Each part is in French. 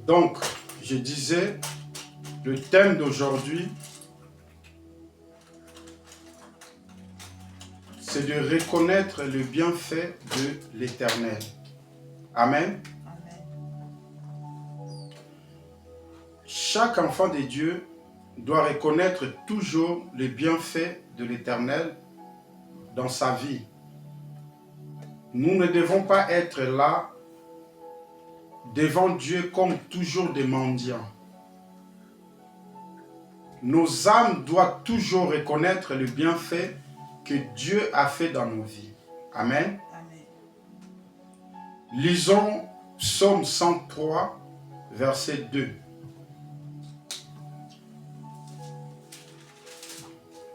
Donc, je disais, le thème d'aujourd'hui, c'est de reconnaître le bienfait de l'Éternel. Amen. Chaque enfant de Dieu doit reconnaître toujours le bienfait de l'Éternel dans sa vie. Nous ne devons pas être là devant Dieu comme toujours des mendiants. Nos âmes doivent toujours reconnaître le bienfait que Dieu a fait dans nos vies. Amen. Amen. Lisons Psaume 103, verset 2.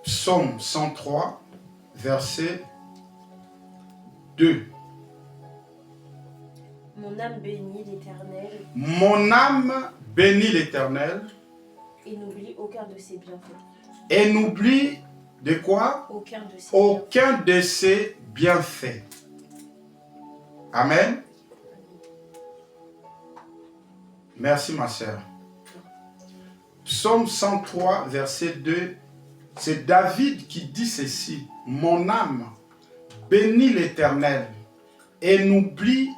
Psaume 103, verset 2. Mon âme bénit l'Éternel. Mon âme bénit l'Éternel. Et n'oublie aucun de ses bienfaits. Et n'oublie de quoi? Aucun de ses Aucun de ses bienfaits. Amen. Merci ma sœur. Psaume 103, verset 2. C'est David qui dit ceci. Mon âme bénit l'Éternel et n'oublie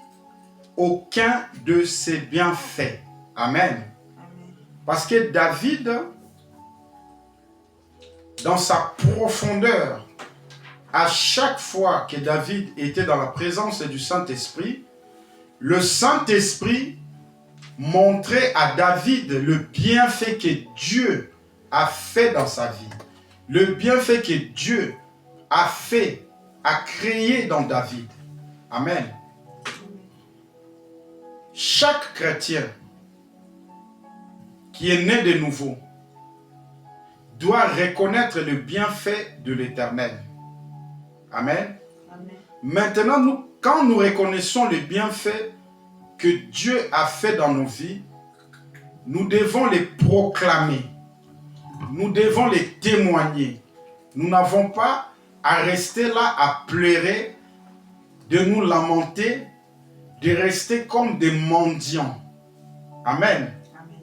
aucun de ses bienfaits. Amen. Parce que David, dans sa profondeur, à chaque fois que David était dans la présence du Saint-Esprit, le Saint-Esprit montrait à David le bienfait que Dieu a fait dans sa vie. Le bienfait que Dieu a fait, a créé dans David. Amen. Chaque chrétien qui est né de nouveau doit reconnaître le bienfait de l'Éternel. Amen. Amen. Maintenant, quand nous reconnaissons le bienfait que Dieu a fait dans nos vies, nous devons les proclamer. Nous devons les témoigner. Nous n'avons pas à rester là à pleurer, de nous lamenter, de rester comme des mendiants. Amen. Amen.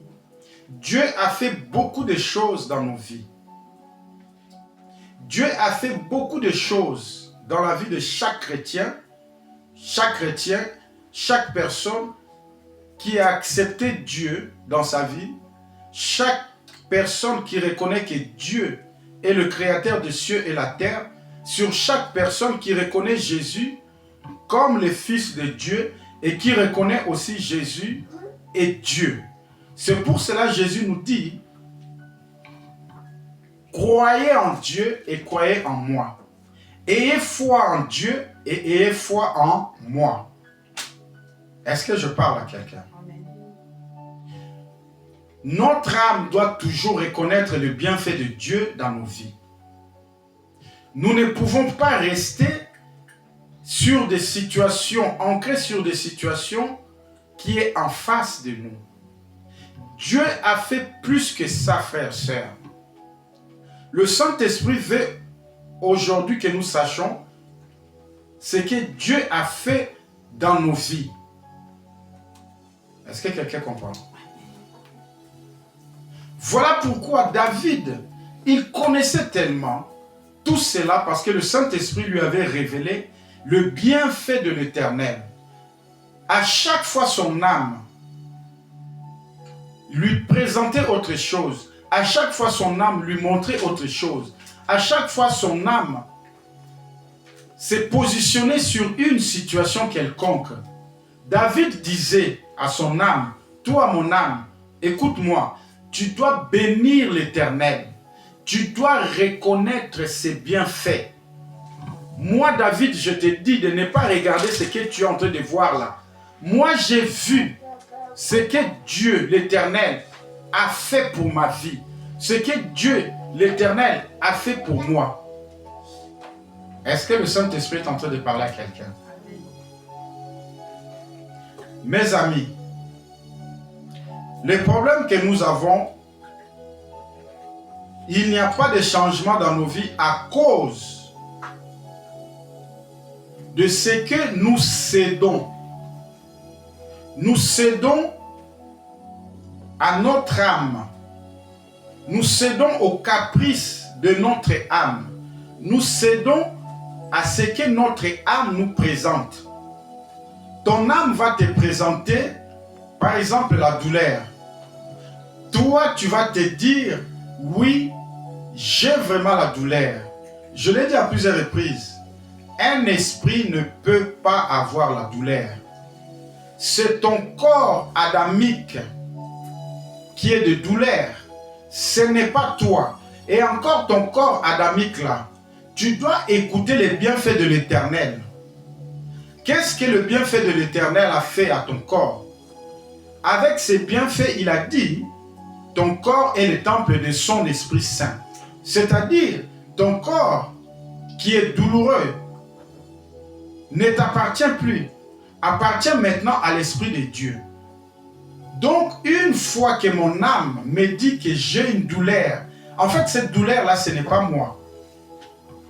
Dieu a fait beaucoup de choses dans nos vies. Dieu a fait beaucoup de choses dans la vie de chaque chrétien, chaque personne qui a accepté Dieu dans sa vie, chaque personne qui reconnaît que Dieu est le créateur des cieux et la terre, sur chaque personne qui reconnaît Jésus comme le Fils de Dieu et qui reconnaît aussi Jésus est Dieu. C'est pour cela que Jésus nous dit, croyez en Dieu et croyez en moi. Ayez foi en Dieu et ayez foi en moi. Est-ce que je parle à quelqu'un? Amen. Notre âme doit toujours reconnaître le bienfait de Dieu dans nos vies. Nous ne pouvons pas rester sur des situations, ancrés sur des situations qui est en face de nous. Dieu a fait plus que ça, frères, sœurs. Le Saint-Esprit veut aujourd'hui que nous sachions ce que Dieu a fait dans nos vies. Est-ce que quelqu'un comprend? Voilà pourquoi David, il connaissait tellement tout cela parce que le Saint-Esprit lui avait révélé le bienfait de l'Éternel. À chaque fois, son âme lui présentait autre chose. À chaque fois, son âme lui montrait autre chose. À chaque fois, son âme s'est positionnée sur une situation quelconque. David disait à son âme, toi mon âme, écoute-moi, tu dois bénir l'Éternel. Tu dois reconnaître ses bienfaits. Moi, David, je te dis de ne pas regarder ce que tu es en train de voir là. Moi, j'ai vu ce que Dieu, l'Éternel, a fait pour ma vie. Ce que Dieu, l'Éternel, a fait pour moi. Est-ce que le Saint-Esprit est en train de parler à quelqu'un? Mes amis, le problème que nous avons, il n'y a pas de changement dans nos vies à cause de ce que nous cédons. Nous cédons à notre âme. Nous cédons aux caprices de notre âme. Nous cédons à ce que notre âme nous présente. Ton âme va te présenter, par exemple, la douleur. Toi, tu vas te dire, oui, j'ai vraiment la douleur. Je l'ai dit à plusieurs reprises. Un esprit ne peut pas avoir la douleur. C'est ton corps adamique qui est de douleur. Ce n'est pas toi. Et encore ton corps adamique là, tu dois écouter les bienfaits de l'Éternel. Qu'est-ce que le bienfait de l'Éternel a fait à ton corps? Avec ces bienfaits, il a dit, ton corps est le temple de son Esprit Saint. C'est-à-dire, ton corps qui est douloureux ne t'appartient plus, appartient maintenant à l'Esprit de Dieu. Donc, une fois que mon âme me dit que j'ai une douleur, en fait, cette douleur-là, ce n'est pas moi.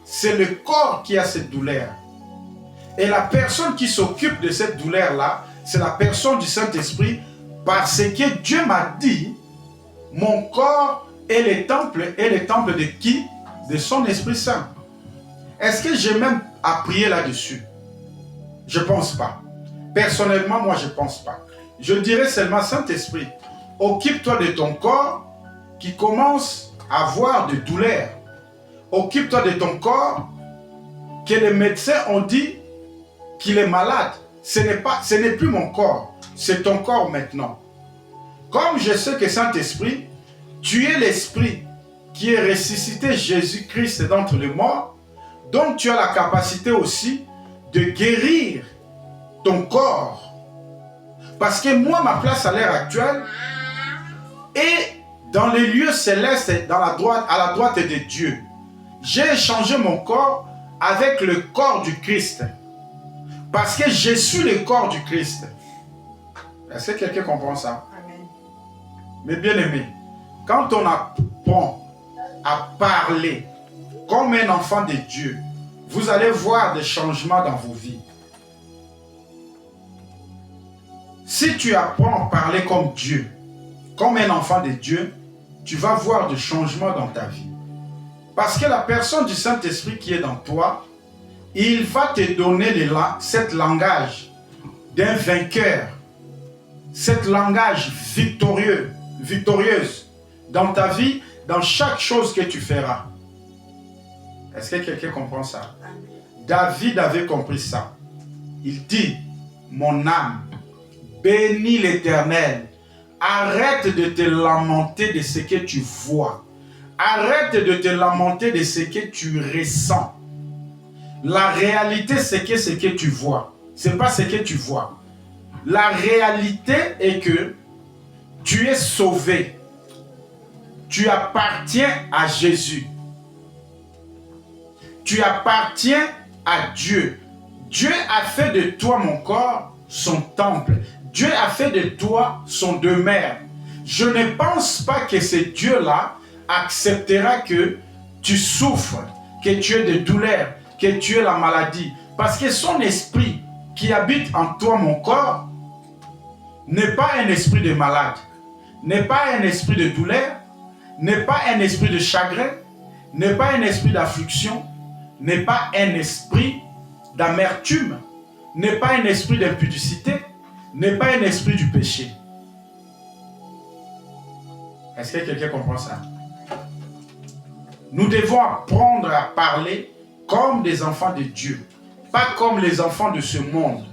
C'est le corps qui a cette douleur. Et la personne qui s'occupe de cette douleur-là, c'est la personne du Saint-Esprit, parce que Dieu m'a dit, mon corps est le temple de qui? De son Esprit Saint. Est-ce que j'ai même à prier là-dessus? Je ne pense pas. Personnellement, moi, je ne pense pas. Je dirais seulement, Saint-Esprit, occupe-toi de ton corps qui commence à avoir de douleurs. Occupe-toi de ton corps que les médecins ont dit qu'il est malade. Ce n'est plus mon corps, c'est ton corps maintenant. Comme je sais que Saint-Esprit, tu es l'Esprit qui est ressuscité Jésus-Christ d'entre les morts, donc tu as la capacité aussi de guérir ton corps. Parce que moi, ma place à l'heure actuelle est dans les lieux célestes, à la droite de Dieu. J'ai échangé mon corps avec le corps du Christ. Parce que je suis le corps du Christ. Est-ce que quelqu'un comprend ça? Amen. Mais bien aimé, quand on apprend à parler comme un enfant de Dieu, vous allez voir des changements dans vos vies. Si tu apprends à parler comme Dieu, comme un enfant de Dieu, tu vas voir des changements dans ta vie. Parce que la personne du Saint-Esprit qui est dans toi, il va te donner cette langage d'un vainqueur, cette langage victorieuse dans ta vie, dans chaque chose que tu feras. Est-ce que quelqu'un comprend ça? David avait compris ça. Il dit, mon âme, bénis l'Éternel. Arrête de te lamenter de ce que tu vois. Arrête de te lamenter de ce que tu ressens. La réalité, c'est que ce que tu vois. Ce n'est pas ce que tu vois. La réalité est que tu es sauvé. Tu appartiens à Jésus. Tu appartiens à Dieu. Dieu a fait de toi, mon corps, son temple. Dieu a fait de toi son demeure. Je ne pense pas que ce Dieu-là acceptera que tu souffres, que tu aies des douleurs, que tu aies la maladie. Parce que son esprit qui habite en toi, mon corps, n'est pas un esprit de malade, n'est pas un esprit de douleur, n'est pas un esprit de chagrin, n'est pas un esprit d'affliction, n'est pas un esprit d'amertume, n'est pas un esprit d'impudicité, n'est pas un esprit du péché. Est-ce que quelqu'un comprend ça? Nous devons apprendre à parler comme des enfants de Dieu, pas comme les enfants de ce monde.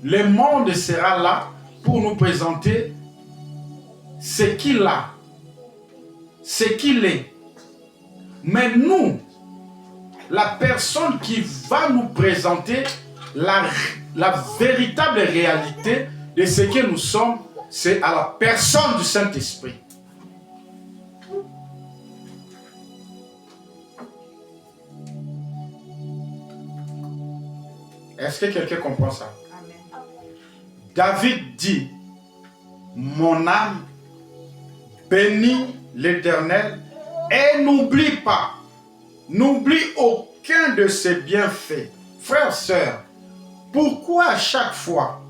Le monde sera là pour nous présenter ce qu'il a, ce qu'il est. Mais nous, la personne qui va nous présenter la véritable réalité de ce que nous sommes, c'est à la personne du Saint-Esprit. Est-ce que quelqu'un comprend ça? Amen. David dit, mon âme bénit l'Éternel et n'oublie aucun de ses bienfaits. Frères, sœurs, pourquoi à chaque fois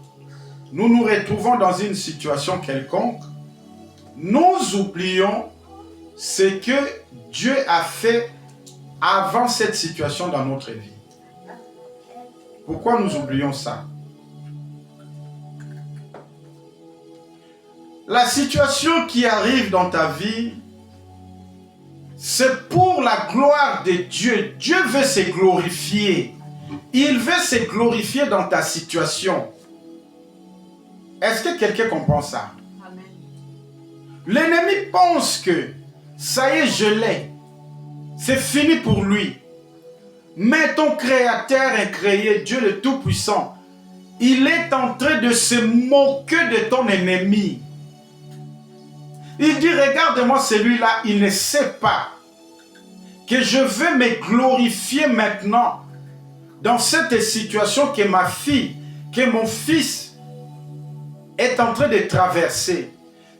nous nous retrouvons dans une situation quelconque, nous oublions ce que Dieu a fait avant cette situation dans notre vie. Pourquoi nous oublions ça? La situation qui arrive dans ta vie, c'est pour la gloire de Dieu. Dieu veut se glorifier. Il veut se glorifier dans ta situation. Est-ce que quelqu'un comprend ça? Amen. L'ennemi pense que ça y est, je l'ai. C'est fini pour lui. Mais ton Créateur incréé, Dieu le Tout-Puissant, il est en train de se moquer de ton ennemi. Il dit, regarde-moi celui-là, il ne sait pas que je veux me glorifier maintenant dans cette situation que ma fille, que mon fils est en train de traverser.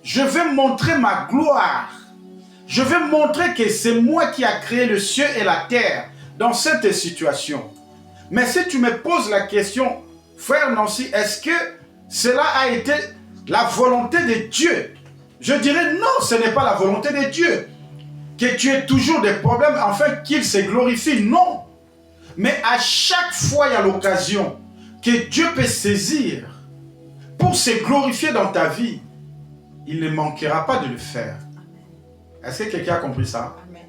Je veux montrer ma gloire. Je veux montrer que c'est moi qui a créé le ciel et la terre dans cette situation. Mais si tu me poses la question, frère Nancy, est-ce que cela a été la volonté de Dieu? Je dirais non, ce n'est pas la volonté de Dieu. Que tu aies toujours des problèmes afin qu'il se glorifie, non. Mais à chaque fois, il y a l'occasion que Dieu peut saisir pour se glorifier dans ta vie. Il ne manquera pas de le faire. Est-ce que quelqu'un a compris ça? Amen.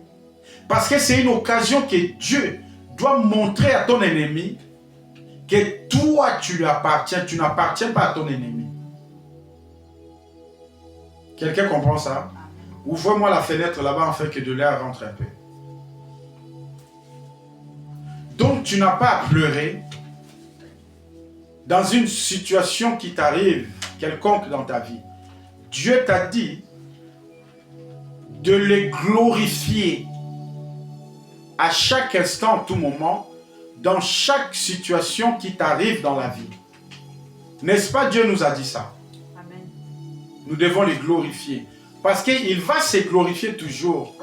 Parce que c'est une occasion que Dieu doit montrer à ton ennemi que toi, tu lui appartiens, tu n'appartiens pas à ton ennemi. Quelqu'un comprend ça? Ouvre-moi la fenêtre là-bas afin que de l'air rentre un peu. Donc, tu n'as pas à pleurer dans une situation qui t'arrive, quelconque dans ta vie. Dieu t'a dit de le glorifier à chaque instant, à tout moment, dans chaque situation qui t'arrive dans la vie. N'est-ce pas, Dieu nous a dit ça? Amen. Nous devons le glorifier. Parce qu'il va se glorifier toujours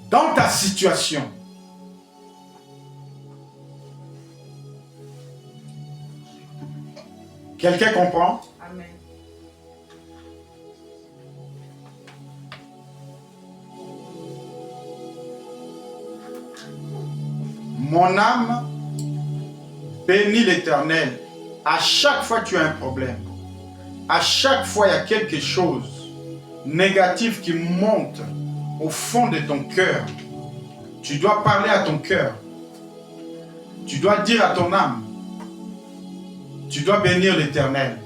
dans ta situation. Quelqu'un comprend? Amen. Mon âme bénit l'Éternel. À chaque fois tu as un problème, à chaque fois il y a quelque chose négatif qui monte au fond de ton cœur, tu dois parler à ton cœur. Tu dois dire à ton âme, tu dois bénir l'Éternel.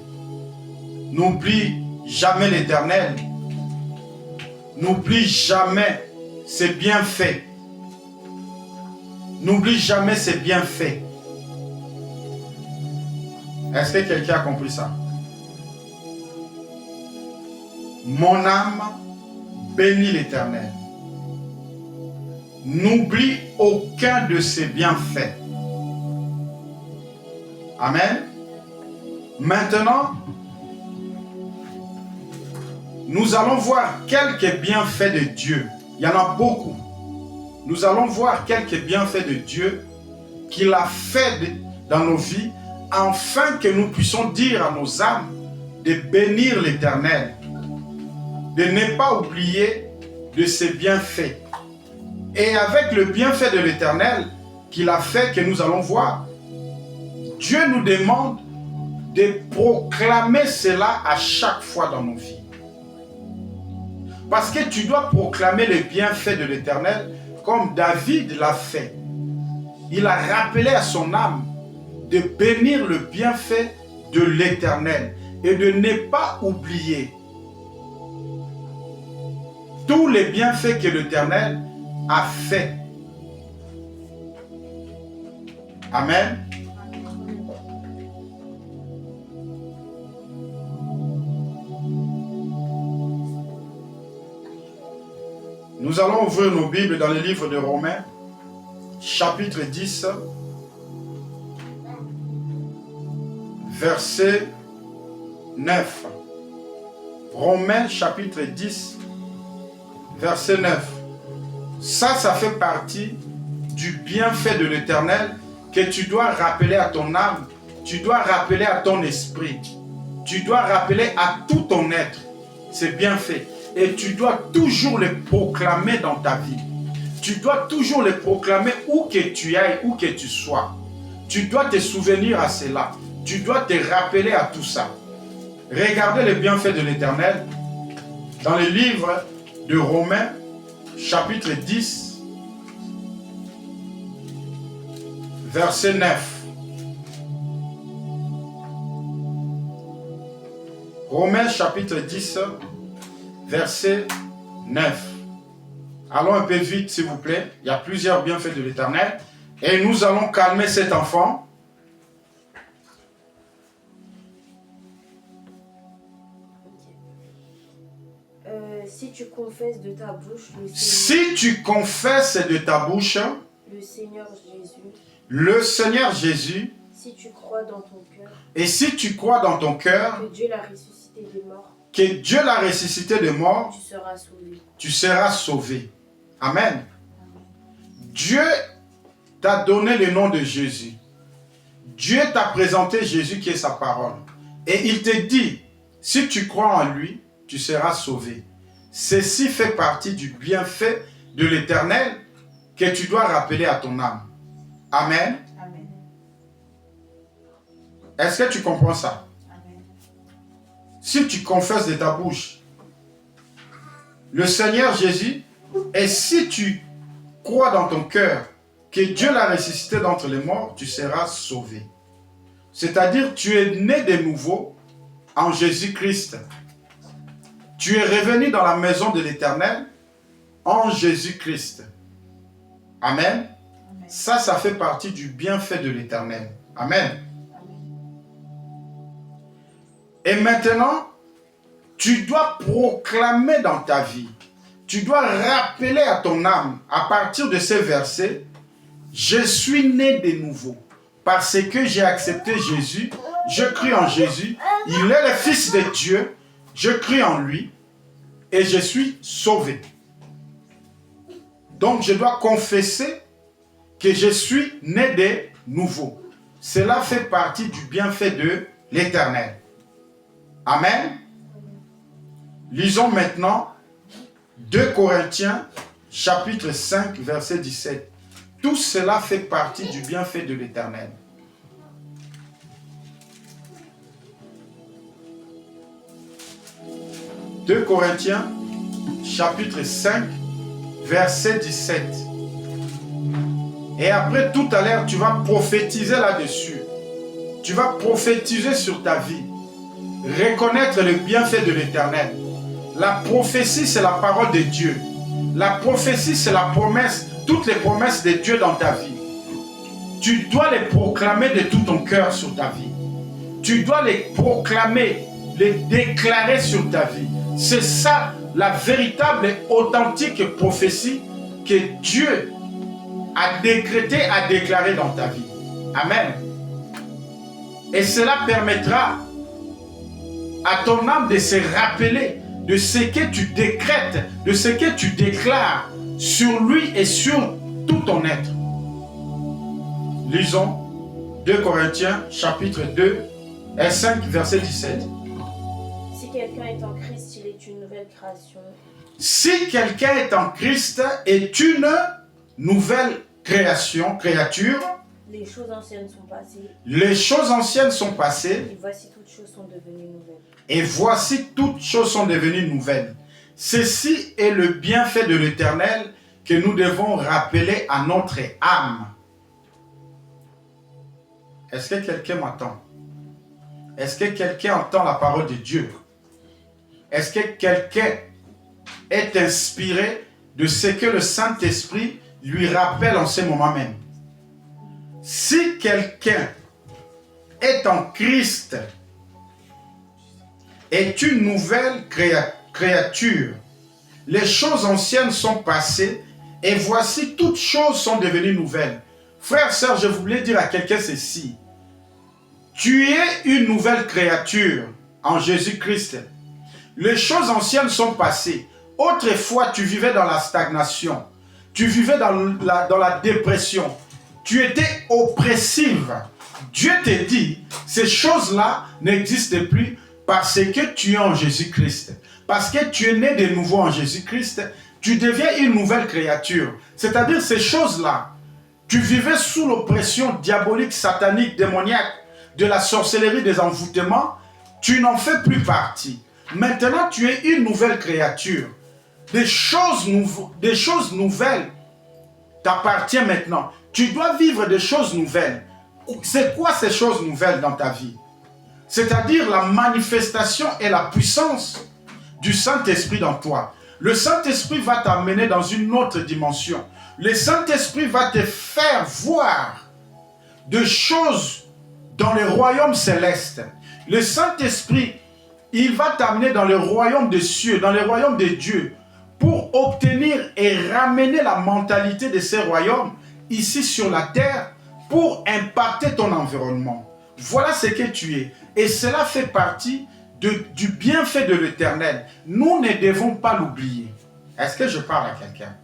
N'oublie jamais l'Éternel. N'oublie jamais ses bienfaits. N'oublie jamais ses bienfaits. Est-ce que quelqu'un a compris ça? Mon âme bénit l'Éternel. N'oublie aucun de ses bienfaits. Amen. Maintenant, nous allons voir quelques bienfaits de Dieu. Il y en a beaucoup. Nous allons voir quelques bienfaits de Dieu qu'il a fait dans nos vies afin que nous puissions dire à nos âmes de bénir l'Éternel, de ne pas oublier de ses bienfaits. Et avec le bienfait de l'Éternel qu'il a fait, que nous allons voir, Dieu nous demande de proclamer cela à chaque fois dans nos vies. Parce que tu dois proclamer les bienfaits de l'Éternel comme David l'a fait. Il a rappelé à son âme de bénir le bienfait de l'Éternel et de ne pas oublier tous les bienfaits que l'Éternel a fait. Amen. Nous allons ouvrir nos Bibles dans le livre de Romains, chapitre 10, verset 9. Romains, chapitre 10, verset 9. Ça fait partie du bienfait de l'Éternel que tu dois rappeler à ton âme, tu dois rappeler à ton esprit, tu dois rappeler à tout ton être. ces bienfaits. Et tu dois toujours les proclamer dans ta vie. Tu dois toujours les proclamer où que tu ailles, où que tu sois. Tu dois te souvenir à cela. Tu dois te rappeler à tout ça. Regardez les bienfaits de l'Éternel dans le livre de Romains, chapitre 10, verset 9. Romains, chapitre 10, verset 9. Allons un peu vite, s'il vous plaît. Il y a plusieurs bienfaits de l'Éternel. Et nous allons calmer cet enfant. Si tu confesses de ta bouche si tu confesses de ta bouche le Seigneur Jésus, si tu crois dans ton cœur, et si tu crois dans ton cœur que Dieu l'a ressuscité des morts, tu seras sauvé. Amen. Dieu t'a donné le nom de Jésus. Dieu t'a présenté Jésus qui est sa parole. Et il te dit, si tu crois en lui, tu seras sauvé. Ceci fait partie du bienfait de l'Éternel que tu dois rappeler à ton âme. Amen. Amen. Est-ce que tu comprends ça? Amen. Si tu confesses de ta bouche le Seigneur Jésus, et si tu crois dans ton cœur que Dieu l'a ressuscité d'entre les morts, tu seras sauvé. C'est-à-dire, tu es né de nouveau en Jésus-Christ. Tu es revenu dans la maison de l'Éternel en Jésus-Christ. Amen. Amen. Ça fait partie du bienfait de l'Éternel. Amen. Et maintenant, tu dois proclamer dans ta vie, tu dois rappeler à ton âme, à partir de ces versets, je suis né de nouveau parce que j'ai accepté Jésus, je crie en Jésus, il est le Fils de Dieu, je crie en lui et je suis sauvé. Donc je dois confesser que je suis né de nouveau. Cela fait partie du bienfait de l'Éternel. Amen. Lisons maintenant 2 Corinthiens chapitre 5 verset 17. Tout cela fait partie du bienfait de l'Éternel. « 2 Corinthiens, chapitre 5, verset 17. » Et après, tout à l'heure, tu vas prophétiser là-dessus. Tu vas prophétiser sur ta vie. Reconnaître le bienfait de l'Éternel. La prophétie, c'est la parole de Dieu. La prophétie, c'est la promesse, toutes les promesses de Dieu dans ta vie. Tu dois les proclamer de tout ton cœur sur ta vie. Tu dois les proclamer, les déclarer sur ta vie. C'est ça, la véritable et authentique prophétie que Dieu a décrété, a déclaré dans ta vie. Amen. Et cela permettra à ton âme de se rappeler de ce que tu décrètes, de ce que tu déclares sur lui et sur tout ton être. Lisons 2 Corinthiens chapitre 2 et 5 verset 17. Si quelqu'un est en Christ, il est une nouvelle création. Si quelqu'un est en Christ, est une nouvelle créature. Les choses anciennes sont passées. Les choses anciennes sont passées. Et voici toutes choses sont devenues nouvelles. Et voici toutes choses sont devenues nouvelles. Ceci est le bienfait de l'Éternel que nous devons rappeler à notre âme. Est-ce que quelqu'un m'entend? Est-ce que quelqu'un entend la parole de Dieu? Est-ce que quelqu'un est inspiré de ce que le Saint-Esprit lui rappelle en ce moment même? Si quelqu'un est en Christ, est une nouvelle créature, les choses anciennes sont passées et voici toutes choses sont devenues nouvelles. Frère, sœur, je voulais dire à quelqu'un ceci. Tu es une nouvelle créature en Jésus-Christ. Les choses anciennes sont passées. Autrefois, tu vivais dans la stagnation. Tu vivais dans la dépression. Tu étais oppressive. Dieu te dit, ces choses-là n'existent plus parce que tu es en Jésus-Christ. Parce que tu es né de nouveau en Jésus-Christ, tu deviens une nouvelle créature. C'est-à-dire ces choses-là, tu vivais sous l'oppression diabolique, satanique, démoniaque, de la sorcellerie, des envoûtements, tu n'en fais plus partie. Maintenant, tu es une nouvelle créature. Des choses nouvelles t'appartiennent maintenant. Tu dois vivre des choses nouvelles. C'est quoi ces choses nouvelles dans ta vie? C'est-à-dire la manifestation et la puissance du Saint-Esprit dans toi. Le Saint-Esprit va t'amener dans une autre dimension. Le Saint-Esprit va te faire voir des choses dans le royaume céleste. Le Saint-Esprit, il va t'amener dans le royaume des cieux, dans le royaume de Dieu, pour obtenir et ramener la mentalité de ces royaumes ici sur la terre, pour impacter ton environnement. Voilà ce que tu es. Et cela fait partie du bienfait de l'Éternel. Nous ne devons pas l'oublier. Est-ce que je parle à quelqu'un?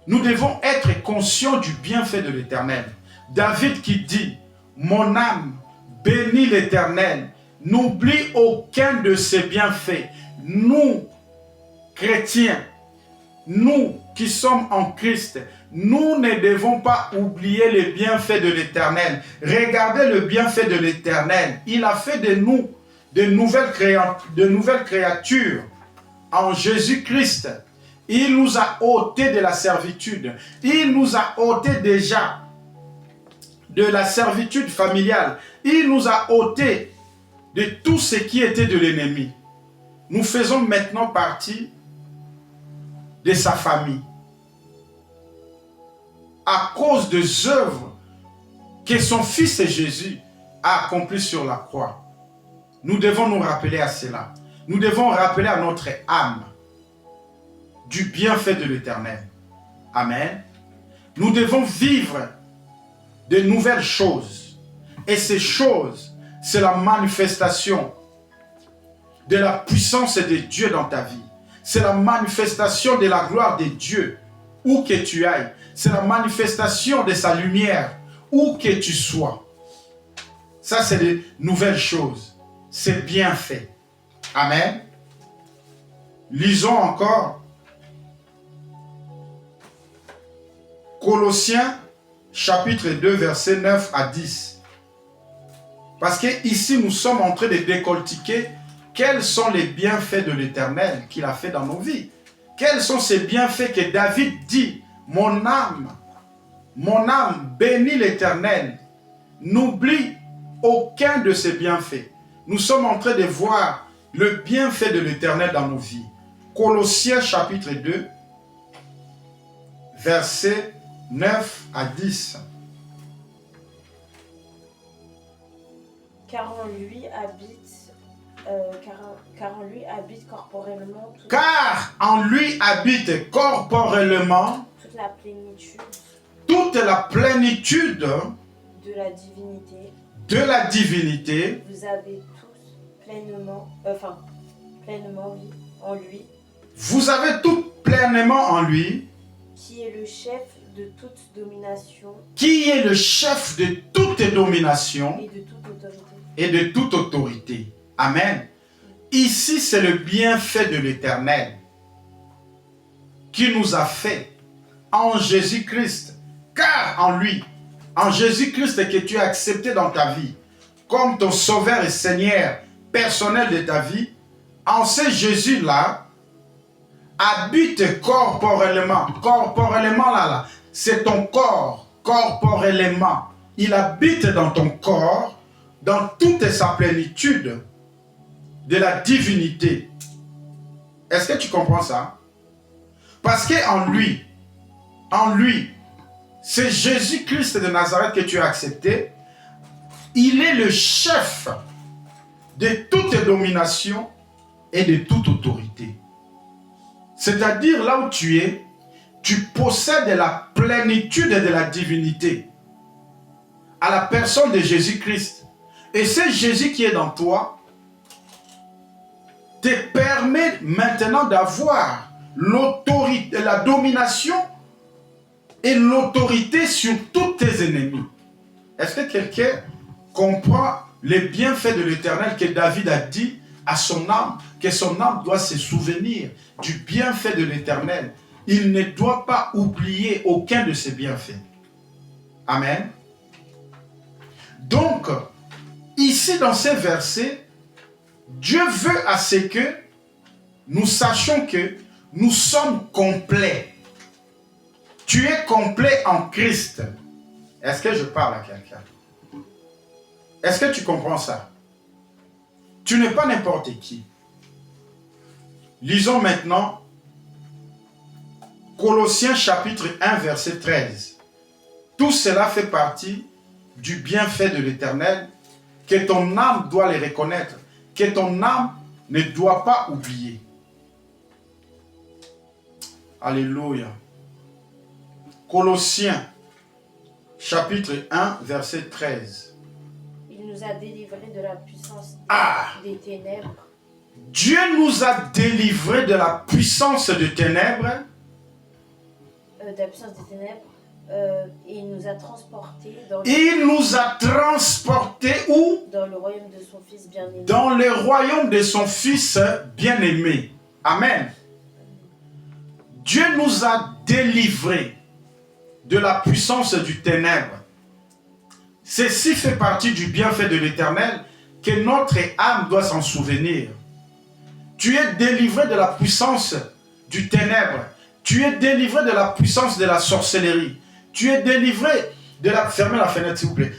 Nous devons être conscients du bienfait de l'Éternel. David qui dit, mon âme bénit l'Éternel, n'oublie aucun de ses bienfaits. Nous, chrétiens, nous qui sommes en Christ, nous ne devons pas oublier les bienfaits de l'Éternel. Regardez le bienfait de l'Éternel. Il a fait de nous de nouvelles créatures en Jésus-Christ. Il nous a ôté de la servitude. Il nous a ôté déjà de la servitude familiale. Il nous a ôté de tout ce qui était de l'ennemi. Nous faisons maintenant partie de sa famille. À cause des œuvres que son Fils Jésus a accomplies sur la croix. Nous devons nous rappeler à cela. Nous devons rappeler à notre âme du bienfait de l'Éternel. Amen. Nous devons vivre de nouvelles choses. Et ces choses, c'est la manifestation de la puissance de Dieu dans ta vie. C'est la manifestation de la gloire de Dieu, où que tu ailles. C'est la manifestation de sa lumière, où que tu sois. Ça, c'est des nouvelles choses. C'est bien fait. Amen. Lisons encore Colossiens chapitre 2, versets 9 à 10. Parce que ici, nous sommes en train de décortiquer quels sont les bienfaits de l'Éternel qu'il a fait dans nos vies. Quels sont ces bienfaits que David dit, mon âme bénit l'Éternel, n'oublie aucun de ses bienfaits. Nous sommes en train de voir le bienfait de l'Éternel dans nos vies. Colossiens chapitre 2, versets 9 à 10. Car en lui habite corporellement toute la plénitude de la divinité. Vous avez tous pleinement en lui. Vous avez tout pleinement en lui. Qui est le chef de toute domination. Qui est le chef de toute domination. Et de toute autorité. Amen. Ici, c'est le bienfait de l'Éternel qui nous a fait en Jésus-Christ. Car en Jésus-Christ que tu as accepté dans ta vie comme ton sauveur et Seigneur personnel de ta vie, en ce Jésus-là, habite corporellement. Corporellement, là, c'est ton corps. Corporellement. Il habite dans ton corps, dans toute sa plénitude de la divinité. Est-ce que tu comprends ça? Parce qu'en lui, c'est Jésus-Christ de Nazareth que tu as accepté. Il est le chef de toute domination et de toute autorité. C'est-à-dire, là où tu es, tu possèdes la plénitude de la divinité à la personne de Jésus-Christ. Et c'est Jésus qui est dans toi te permet maintenant d'avoir l'autorité, la domination et l'autorité sur tous tes ennemis. Est-ce que quelqu'un comprend les bienfaits de l'Éternel que David a dit à son âme que son âme doit se souvenir du bienfait de l'Éternel. Il ne doit pas oublier aucun de ses bienfaits. Amen. Donc, ici dans ces versets, Dieu veut à ce que nous sachions que nous sommes complets. Tu es complet en Christ. Est-ce que je parle à quelqu'un? Est-ce que tu comprends ça? Tu n'es pas n'importe qui. Lisons maintenant Colossiens chapitre 1 verset 13. Tout cela fait partie du bienfait de l'Éternel, que ton âme doit les reconnaître, que ton âme ne doit pas oublier. Alléluia. Colossiens chapitre 1 verset 13. Il nous a délivrés de la puissance des ténèbres. Dieu nous a délivrés de la puissance des ténèbres. De la puissance des ténèbres. Et il nous a transportés où? Dans le royaume de son Fils bien-aimé. Dans le royaume de son Fils bien-aimé. Amen. Dieu nous a délivrés de la puissance du ténèbre. Ceci fait partie du bienfait de l'Éternel que notre âme doit s'en souvenir. Tu es délivré de la puissance du ténèbre. Tu es délivré de la puissance de la sorcellerie. Tu es délivré de la... Fermez la fenêtre s'il vous plaît.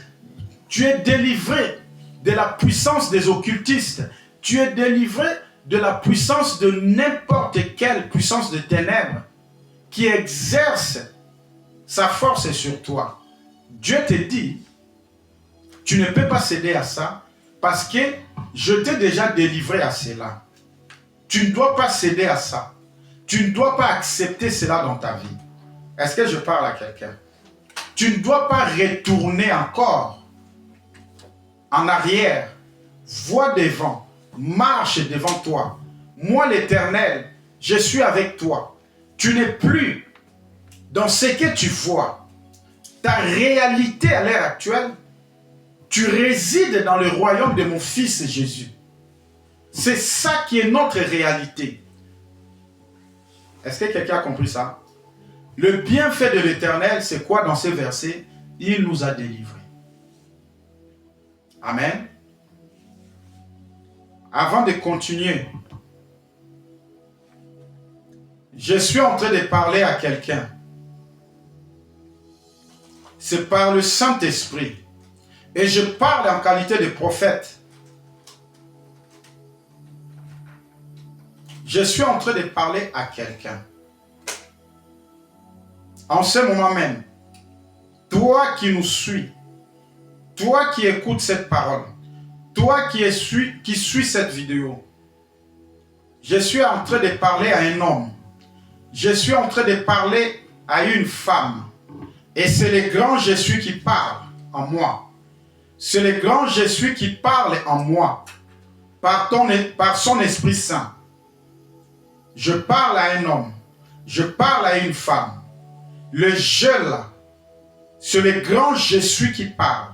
Tu es délivré de la puissance des occultistes. Tu es délivré de la puissance de n'importe quelle puissance de ténèbres qui exerce sa force sur toi. Dieu te dit, tu ne peux pas céder à ça parce que je t'ai déjà délivré à cela. Tu ne dois pas céder à ça. Tu ne dois pas accepter cela dans ta vie. Est-ce que je parle à quelqu'un? Tu ne dois pas retourner encore en arrière. Vois devant. Marche devant toi. Moi, l'Éternel, je suis avec toi. Tu n'es plus dans ce que tu vois. Ta réalité à l'heure actuelle, tu résides dans le royaume de mon Fils Jésus. C'est ça qui est notre réalité. Est-ce que quelqu'un a compris ça? Le bienfait de l'Éternel, c'est quoi dans ces versets? Il nous a délivrés. Amen. Avant de continuer, je suis en train de parler à quelqu'un. C'est par le Saint-Esprit. Et je parle en qualité de prophète. Je suis en train de parler à quelqu'un. En ce moment même, toi qui nous suis, toi qui écoutes cette parole, toi qui suis cette vidéo, je suis en train de parler à un homme. Je suis en train de parler à une femme. Et c'est le grand Jésus qui parle en moi. C'est le grand Jésus qui parle en moi par son Esprit Saint. Je parle à un homme. Je parle à une femme. Le je là, c'est le grand Jésus qui parle.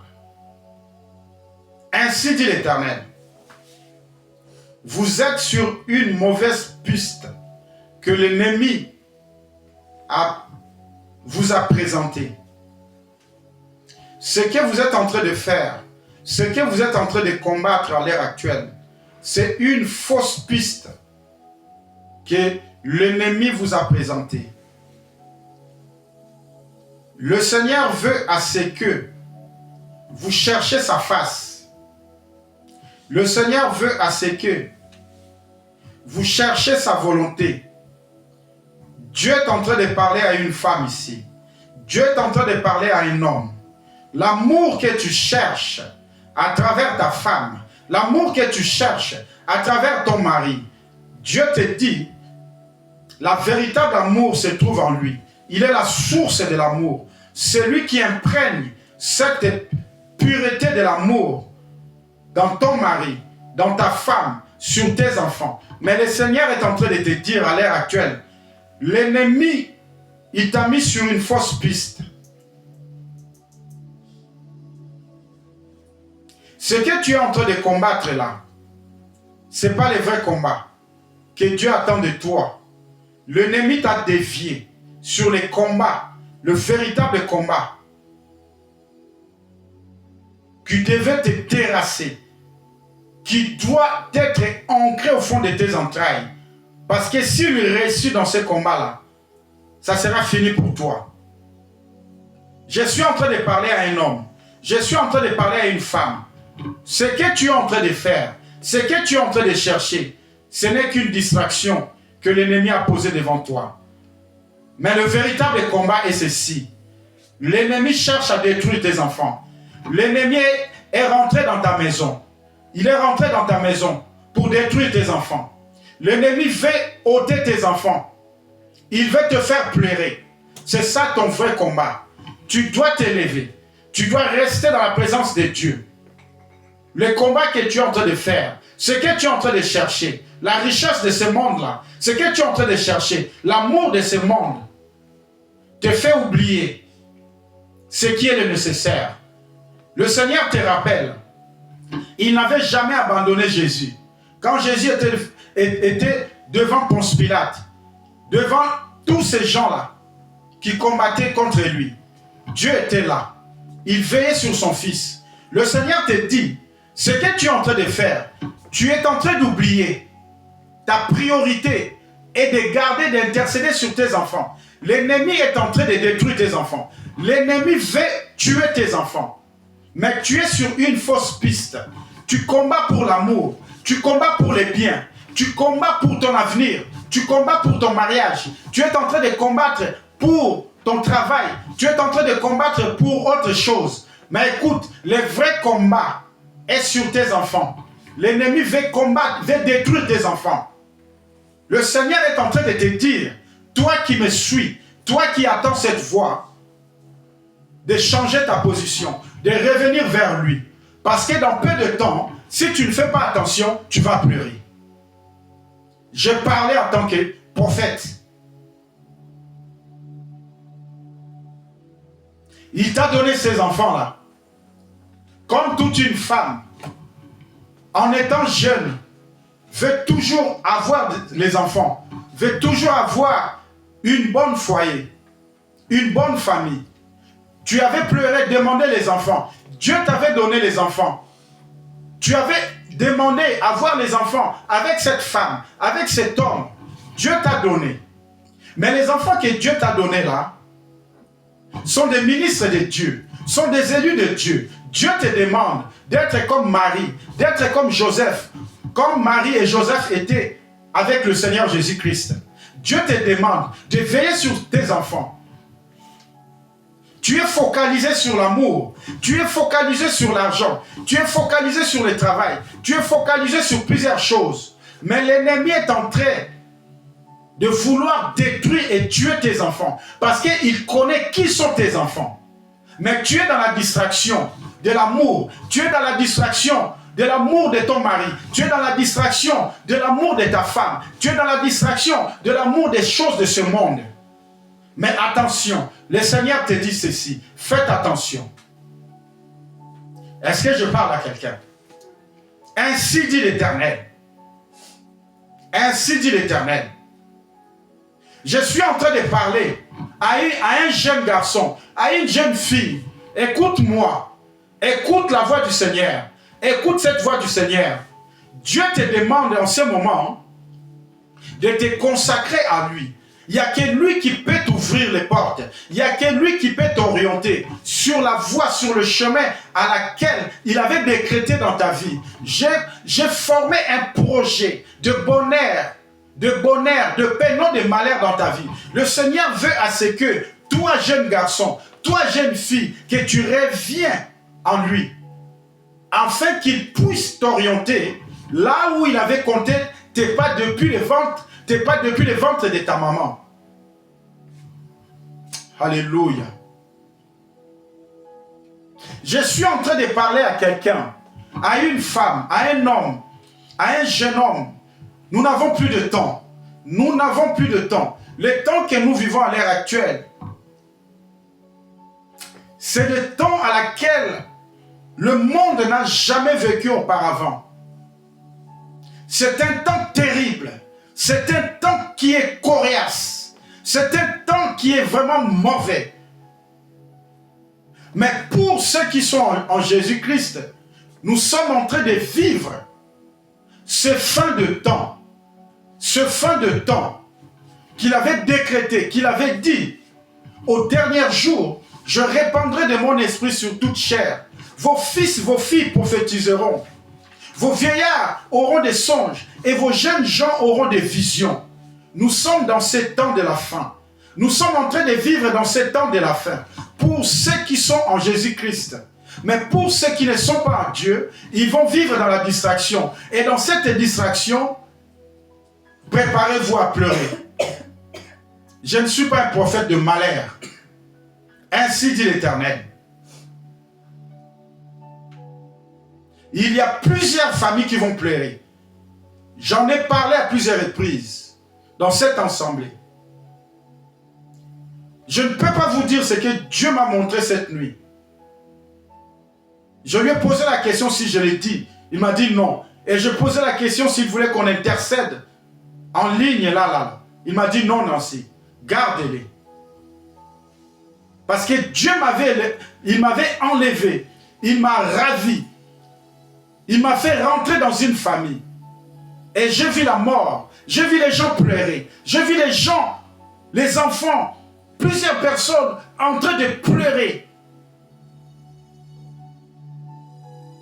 Ainsi dit l'Éternel. Vous êtes sur une mauvaise piste que l'ennemi vous a présentée. Ce que vous êtes en train de faire, ce que vous êtes en train de combattre à l'heure actuelle, c'est une fausse piste que l'ennemi vous a présentée. Le Seigneur veut à ce que vous cherchiez sa face. Le Seigneur veut à ce que vous cherchiez sa volonté. Dieu est en train de parler à une femme ici. Dieu est en train de parler à un homme. L'amour que tu cherches à travers ta femme, l'amour que tu cherches à travers ton mari, Dieu te dit, la véritable amour se trouve en lui. Il est la source de l'amour. C'est lui qui imprègne cette pureté de l'amour dans ton mari, dans ta femme, sur tes enfants. Mais le Seigneur est en train de te dire à l'heure actuelle, l'ennemi, il t'a mis sur une fausse piste. Ce que tu es en train de combattre là, Ce n'est pas le vrai combat que Dieu attend de toi. L'ennemi t'a dévié sur les combats, le véritable combat qui devait te terrasser, qui doit être ancré au fond de tes entrailles. Parce que s'il réussit dans ce combat-là, ça sera fini pour toi. Je suis en train de parler à un homme. Je suis en train de parler à une femme. Ce que tu es en train de faire, ce que tu es en train de chercher, ce n'est qu'une distraction que l'ennemi a posée devant toi. Mais le véritable combat est ceci. L'ennemi cherche à détruire tes enfants. L'ennemi est rentré dans ta maison. Il est rentré dans ta maison pour détruire tes enfants. L'ennemi veut ôter tes enfants. Il veut te faire pleurer. C'est ça ton vrai combat. Tu dois t'élever. Tu dois rester dans la présence de Dieu. Le combat que tu es en train de faire, ce que tu es en train de chercher, la richesse de ce monde-là, ce que tu es en train de chercher, l'amour de ce monde, te fait oublier ce qui est le nécessaire. Le Seigneur te rappelle, il n'avait jamais abandonné Jésus. Quand Jésus était devant Ponce Pilate, devant tous ces gens-là qui combattaient contre lui, Dieu était là. Il veillait sur son fils. Le Seigneur te dit, ce que tu es en train de faire, tu es en train d'oublier. Ta priorité est de garder, d'intercéder sur tes enfants. L'ennemi est en train de détruire tes enfants. L'ennemi veut tuer tes enfants. Mais tu es sur une fausse piste. Tu combats pour l'amour. Tu combats pour les biens. Tu combats pour ton avenir. Tu combats pour ton mariage. Tu es en train de combattre pour ton travail. Tu es en train de combattre pour autre chose. Mais écoute, le vrai combat est sur tes enfants. L'ennemi veut combattre, veut détruire tes enfants. Le Seigneur est en train de te dire, toi qui me suis, toi qui attends cette voix, de changer ta position, de revenir vers lui. Parce que dans peu de temps, si tu ne fais pas attention, tu vas pleurer. Je parlais en tant que prophète. Il t'a donné ces enfants-là. Comme toute une femme, en étant jeune, veut toujours avoir les enfants, veut toujours avoir une bonne foyer, une bonne famille. Tu avais pleuré, demandé les enfants. Dieu t'avait donné les enfants. Tu avais demandé avoir les enfants avec cette femme, avec cet homme. Dieu t'a donné. Mais les enfants que Dieu t'a donnés là, sont des ministres de Dieu, sont des élus de Dieu. Dieu te demande d'être comme Marie, d'être comme Joseph, comme Marie et Joseph étaient avec le Seigneur Jésus-Christ. Dieu te demande de veiller sur tes enfants. Tu es focalisé sur l'amour, tu es focalisé sur l'argent, tu es focalisé sur le travail, tu es focalisé sur plusieurs choses. Mais l'ennemi est en train de vouloir détruire et tuer tes enfants. Parce qu'il connaît qui sont tes enfants. Mais tu es dans la distraction de l'amour. Tu es dans la distraction de l'amour de ton mari. Tu es dans la distraction de l'amour de ta femme. Tu es dans la distraction de l'amour des choses de ce monde. Mais attention, le Seigneur te dit ceci. Faites attention. Est-ce que je parle à quelqu'un? Ainsi dit l'Éternel. Ainsi dit l'Éternel. Je suis en train de parler à un jeune garçon, à une jeune fille. Écoute-moi. Écoute la voix du Seigneur. Écoute cette voix du Seigneur. Dieu te demande en ce moment de te consacrer à lui. Il n'y a que lui qui peut t'ouvrir les portes. Il n'y a que lui qui peut t'orienter sur la voie, sur le chemin à laquelle il avait décrété dans ta vie. J'ai formé un projet de bonheur, de paix, non de malheur dans ta vie. Le Seigneur veut à ce que toi, jeune garçon, toi, jeune fille, que tu reviens en lui, afin qu'il puisse t'orienter là où il avait compté tes pas depuis le ventre, de ta maman. Alléluia. Je suis en train de parler à quelqu'un, à une femme, à un homme, à un jeune homme. Nous n'avons plus de temps. Nous n'avons plus de temps. Le temps que nous vivons à l'heure actuelle, c'est le temps à laquelle le monde n'a jamais vécu auparavant. C'est un temps terrible. C'est un temps qui est coriace. C'est un temps qui est vraiment mauvais. Mais pour ceux qui sont en Jésus-Christ, nous sommes en train de vivre ce fin de temps. Ce fin de temps qu'il avait décrété, qu'il avait dit, au dernier jour, je répandrai de mon esprit sur toute chair. Vos fils, vos filles prophétiseront. Vos vieillards auront des songes et vos jeunes gens auront des visions. Nous sommes dans ces temps de la fin. Nous sommes en train de vivre dans ces temps de la fin. Pour ceux qui sont en Jésus-Christ. Mais pour ceux qui ne sont pas en Dieu, ils vont vivre dans la distraction. Et dans cette distraction, préparez-vous à pleurer. Je ne suis pas un prophète de malheur. Ainsi dit l'Éternel. Il y a plusieurs familles qui vont pleurer. J'en ai parlé à plusieurs reprises dans cette assemblée. Je ne peux pas vous dire ce que Dieu m'a montré cette nuit. Je lui ai posé la question si je l'ai dit. Il m'a dit non. Et je posais la question s'il voulait qu'on intercède en ligne là. Il m'a dit non, Nancy. Garde-les. Parce que Dieu m'avait enlevé. Il m'a ravi. Il m'a fait rentrer dans une famille. Et j'ai vu la mort. J'ai vu les gens pleurer. J'ai vu les gens, les enfants, plusieurs personnes en train de pleurer.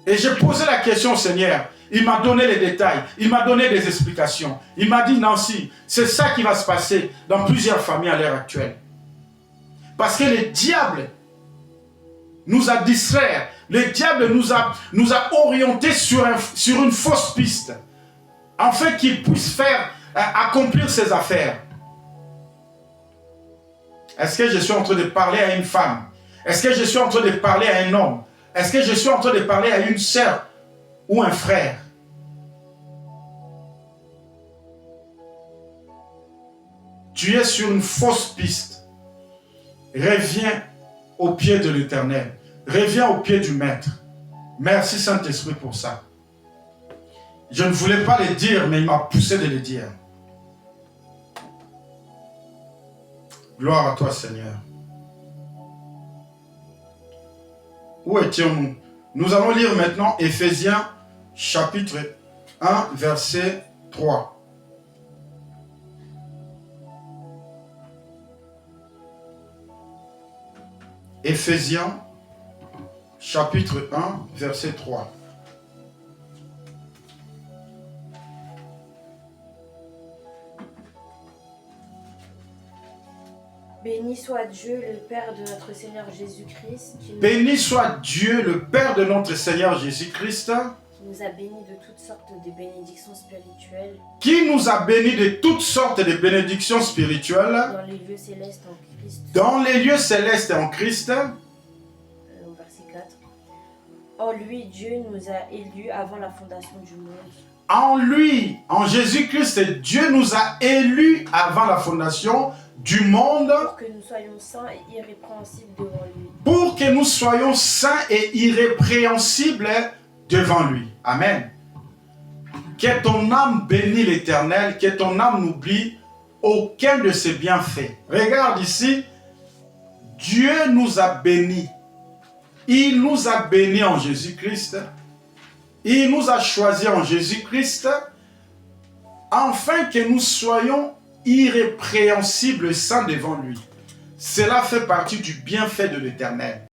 Et j'ai posé la question au Seigneur. Il m'a donné les détails. Il m'a donné des explications. Il m'a dit, Nancy, c'est ça qui va se passer dans plusieurs familles à l'heure actuelle. Parce que le diable nous a distraits. Le diable nous a orientés sur une fausse piste. Afin qu'il puisse accomplir ses affaires. Est-ce que je suis en train de parler à une femme? Est-ce que je suis en train de parler à un homme? Est-ce que je suis en train de parler à une sœur ou un frère? Tu es sur une fausse piste. Reviens au pied de l'Éternel. Reviens au pied du Maître. Merci Saint-Esprit pour ça. Je ne voulais pas le dire, mais il m'a poussé de le dire. Gloire à toi, Seigneur. Où étions-nous? Nous allons lire maintenant Éphésiens chapitre 1, verset 3. Éphésiens chapitre 1, verset 3. Béni soit Dieu, le Père de notre Seigneur Jésus-Christ, Béni soit Dieu, le Père de notre Seigneur Jésus-Christ, qui nous a bénis de toutes sortes de bénédictions spirituelles qui nous a bénis de toutes sortes de bénédictions spirituelles dans les lieux célestes en Christ. Dans les lieux célestes en Christ. Au verset 4. En lui, Dieu nous a élus avant la fondation du monde. En lui, en Jésus-Christ, Dieu nous a élus avant la fondation du monde. Pour que nous soyons saints et irrépréhensibles devant lui. Pour que nous soyons saints et irrépréhensibles devant lui. Amen. Que ton âme bénisse l'Éternel, que ton âme n'oublie aucun de ses bienfaits. Regarde ici, Dieu nous a bénis. Il nous a bénis en Jésus-Christ. Il nous a choisis en Jésus-Christ afin que nous soyons irrépréhensibles et saints devant lui. Cela fait partie du bienfait de l'Éternel.